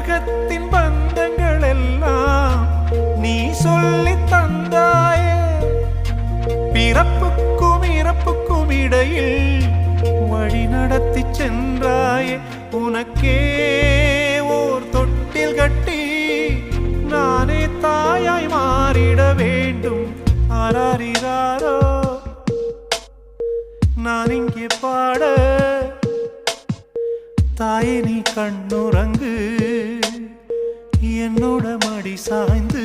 உலகத்தின் பந்தங்கள் எல்லாம் நீ சொல்லி தந்தாயே. பிறப்புக்கும் இறப்புக்கும் இடையில் வழி நடத்தி சென்றாயே. உனக்கே ஓர் தொட்டில் கட்டி நானே தாயாய் மாறிட வேண்டும். ஆராரிராரோ நான் இங்கே பாட, தாயே நீ கண்ணுறங்கு என்னோட மடி சாய்ந்து.